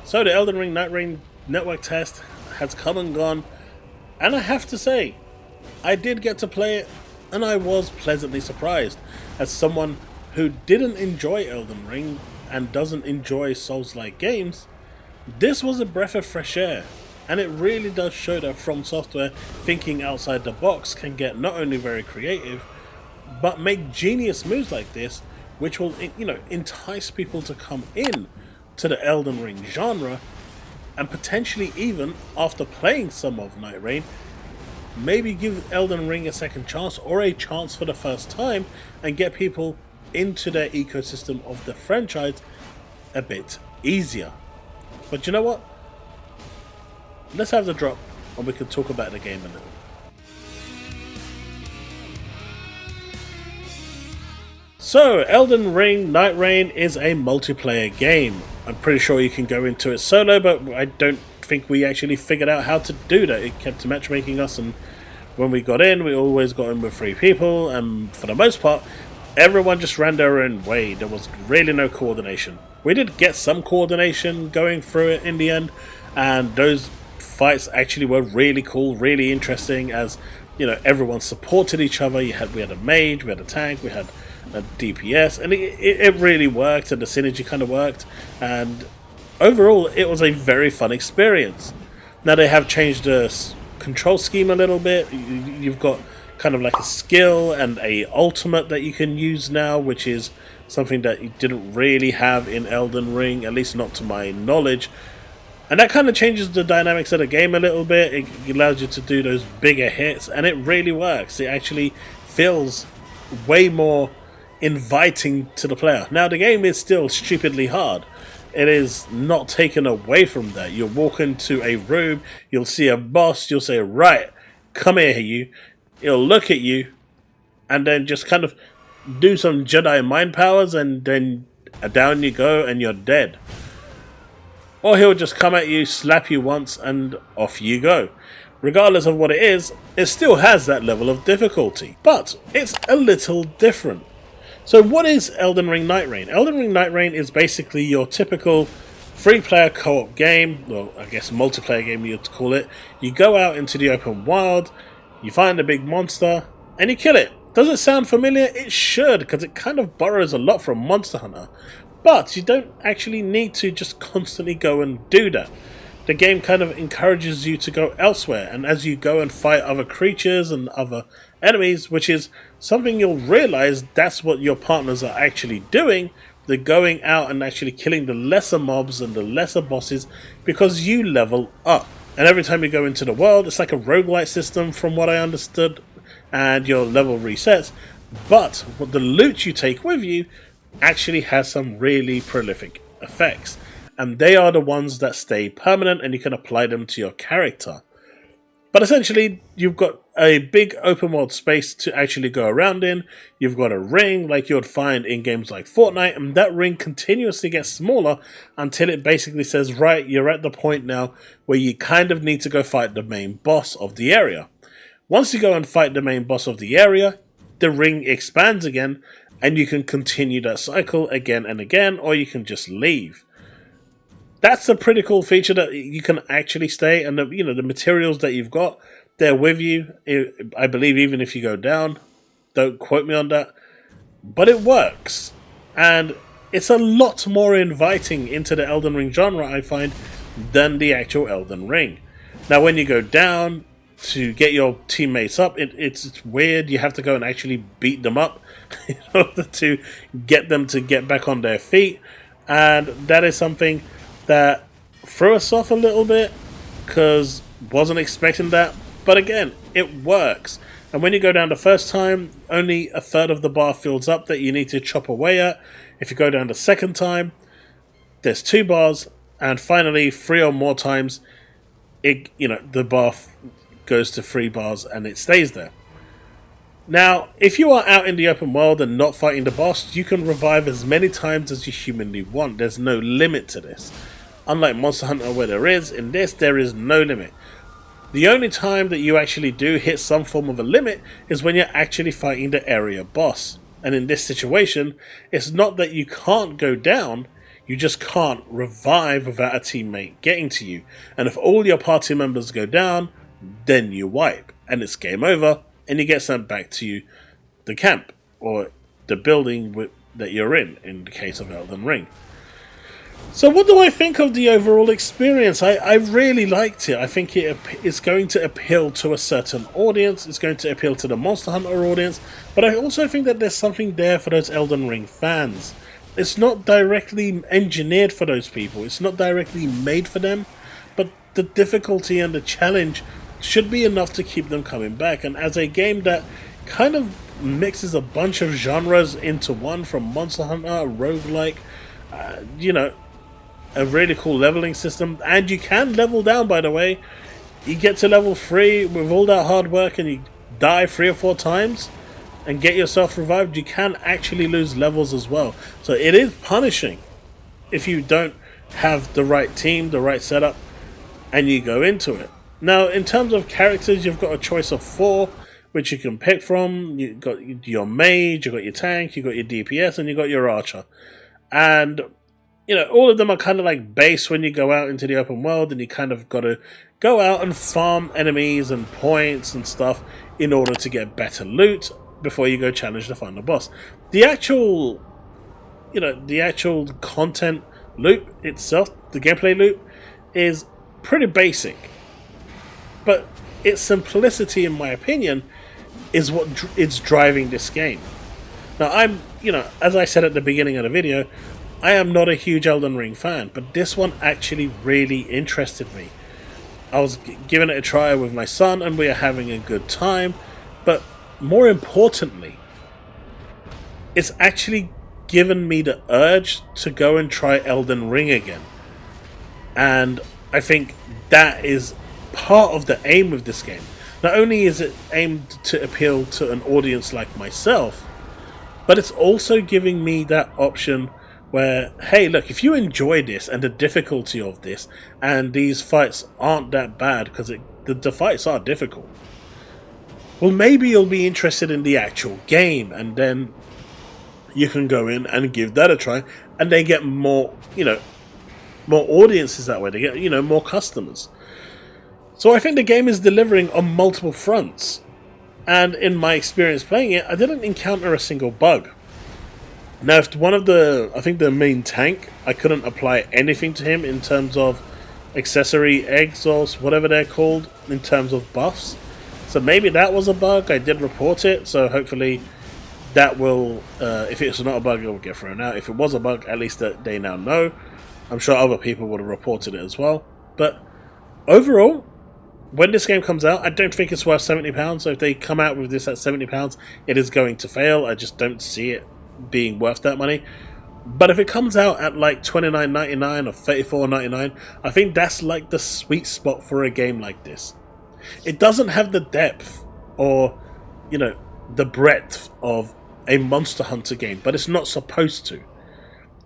So the Elden Ring NightReign network test has come and gone, and I have to say, I did get to play it, and I was pleasantly surprised. As someone who didn't enjoy Elden Ring and doesn't enjoy Souls-like games, this was a breath of fresh air, and it really does show that From Software thinking outside the box can get not only very creative, but make genius moves like this, which will, entice people to come in to the Elden Ring genre, and potentially even, after playing some of NightReign, maybe give Elden Ring a second chance or a chance for the first time and get people into their ecosystem of the franchise a bit easier. But you know what? Let's have the drop and we can talk about the game a little. So, Elden Ring NightReign is a multiplayer game. I'm pretty sure you can go into it solo, but I don't think we actually figured out how to do that. It kept matchmaking us, and when we got in, we always got in with 3 people, and for the most part, everyone just ran their own way. There was really no coordination. We did get some coordination going through it in the end, and those fights actually were really cool, really interesting, as everyone supported each other. We had a mage, we had a tank, we had a DPS, and it really worked, and the synergy kind of worked, and overall it was a very fun experience. Now they have changed the control scheme a little bit. You've got kind of like a skill and a ultimate that you can use now, which is something that you didn't really have in Elden Ring, at least not to my knowledge. And that kind of changes the dynamics of the game a little bit. It allows you to do those bigger hits, and it really works. It actually feels way more inviting to the player. Now, the game is still stupidly hard. It is not taken away from that. You'll walk into a room, you'll see a boss, you'll say, right, come here, you. He'll look at you, and then just kind of do some Jedi mind powers, and then down you go, and you're dead. Or he'll just come at you, slap you once, and off you go. Regardless of what it is, it still has that level of difficulty. But it's a little different. So what is Elden Ring NightReign? Elden Ring NightReign is basically your typical 3-player co-op game, well, I guess multiplayer game you'd call it. You go out into the open wild, you find a big monster, and you kill it. Does it sound familiar? It should, because it kind of borrows a lot from Monster Hunter. But you don't actually need to just constantly go and do that. The game kind of encourages you to go elsewhere, and as you go and fight other creatures and other enemies, which is something you'll realize that's what your partners are actually doing, they're going out and actually killing the lesser mobs and the lesser bosses because you level up. And every time you go into the world, it's like a roguelite system from what I understood, and your level resets, but what the loot you take with you actually has some really prolific effects, and they are the ones that stay permanent and you can apply them to your character. But essentially, you've got a big open world space to actually go around in. You've got a ring like you would find in games like Fortnite, and that ring continuously gets smaller until it basically says, right, you're at the point now where you kind of need to go fight the main boss of the area. Once you go and fight the main boss of the area, the ring expands again, and you can continue that cycle again and again, or you can just leave. That's a pretty cool feature, that you can actually stay, and the materials that you've got, they're with you. I believe even if you go down, don't quote me on that, but it works, and it's a lot more inviting into the Elden Ring genre, I find, than the actual Elden Ring. Now, when you go down to get your teammates up, it's weird. You have to go and actually beat them up in order to get them to get back on their feet, and that is something that threw us off a little bit, because wasn't expecting that, but again, it works. And when you go down the first time, only a third of the bar fills up that you need to chop away at. If you go down the second time, there's 2 bars, and finally 3 or more times, the bar goes to 3 bars and it stays there. Now, if you are out in the open world and not fighting the boss, you can revive as many times as you humanly want. There's no limit to this. Unlike Monster Hunter where there is, in this there is no limit. The only time that you actually do hit some form of a limit is when you're actually fighting the area boss. And in this situation, it's not that you can't go down, You just can't revive without a teammate getting to you. And if all your party members go down, then you wipe. And it's game over, and you get sent back to the camp, or the building that you're in the case of Elden Ring. So what do I think of the overall experience? I really liked it. I think it's going to appeal to a certain audience. It's going to appeal to the Monster Hunter audience. But I also think that there's something there for those Elden Ring fans. It's not directly engineered for those people. It's not directly made for them. But the difficulty and the challenge should be enough to keep them coming back. And as a game that kind of mixes a bunch of genres into one, from Monster Hunter, roguelike, a really cool leveling system, and you can level down, by the way. You get to level 3 with all that hard work and you die 3 or 4 times and get yourself revived. You can actually lose levels as well. So it is punishing if you don't have the right team, the right setup, and you go into it. Now, in terms of characters, you've got a choice of 4 which you can pick from. You've got your mage, you've got your tank, you've got your DPS, and you've got your archer. And all of them are kind of like base when you go out into the open world, and you kind of got to go out and farm enemies and points and stuff in order to get better loot before you go challenge the final boss. The actual content loop itself, the gameplay loop, is pretty basic. But its simplicity, in my opinion, is what it's driving this game. Now, as I said at the beginning of the video, I am not a huge Elden Ring fan, but this one actually really interested me. I was giving it a try with my son, and we are having a good time. But more importantly, it's actually given me the urge to go and try Elden Ring again. And I think that is part of the aim of this game. Not only is it aimed to appeal to an audience like myself, but it's also giving me that option where, hey, look, if you enjoy this and the difficulty of this, and these fights aren't that bad, because the fights are difficult, well, maybe you'll be interested in the actual game, and then you can go in and give that a try, and they get more audiences that way. They get, more customers. So I think the game is delivering on multiple fronts. And in my experience playing it, I didn't encounter a single bug. Now, if I think the main tank, I couldn't apply anything to him in terms of accessory eggs or whatever they're called, in terms of buffs. So maybe that was a bug. I did report it, so hopefully that will, if it's not a bug, it will get thrown out. If it was a bug, at least they now know. I'm sure other people would have reported it as well. But overall, when this game comes out, I don't think it's worth £70. So if they come out with this at £70, it is going to fail. I just don't see it being worth that money. But if it comes out at like $29.99 or $34.99, I think that's like the sweet spot for a game like this. It doesn't have the depth or, the breadth of a Monster Hunter game, but it's not supposed to.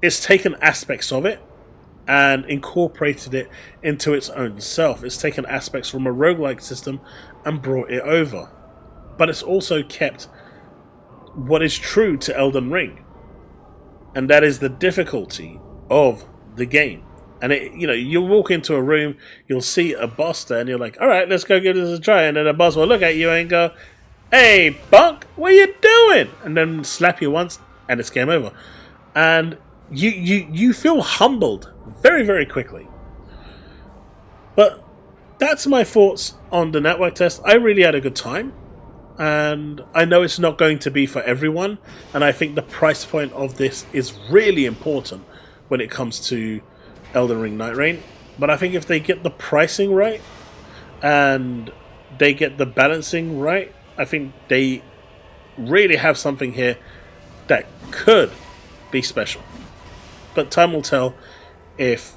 It's taken aspects of it and incorporated it into its own self. It's taken aspects from a roguelike system and brought it over. But it's also kept what is true to Elden Ring, and that is the difficulty of the game. And you walk into a room, you'll see a boss there, and you're like, alright, let's go give this a try. And then the boss will look at you and go, hey, Bunk, what are you doing? And then slap you once, and it's game over. And you feel humbled very, very quickly. But that's my thoughts on the network test. I really had a good time, and I know it's not going to be for everyone, and I think the price point of this is really important when it comes to Elden Ring NightReign. But I think if they get the pricing right and they get the balancing right, I think they really have something here that could be special. But time will tell if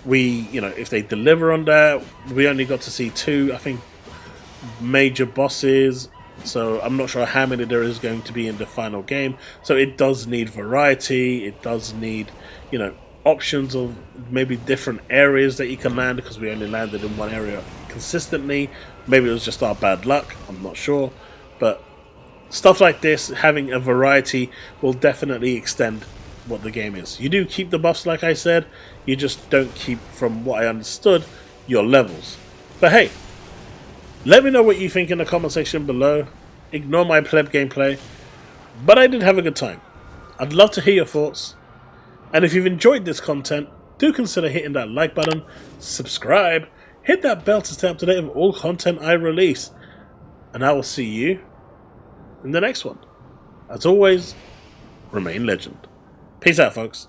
if they deliver on that. We only got to see 2, I think, major bosses, so I'm not sure how many there is going to be in the final game. So it does need variety. It does need, options of maybe different areas that you can land, because we only landed in one area consistently. Maybe it was just our bad luck, I'm not sure. But stuff like this, having a variety, will definitely extend what the game is. You do keep the buffs, like I said, you just don't keep, from what I understood, your levels. But hey, let me know what you think in the comment section below. Ignore my pleb gameplay, but I did have a good time. I'd love to hear your thoughts, and if you've enjoyed this content, do consider hitting that like button, subscribe, hit that bell to stay up to date with all content I release, and I will see you in the next one. As always, remain legend. Peace out, folks.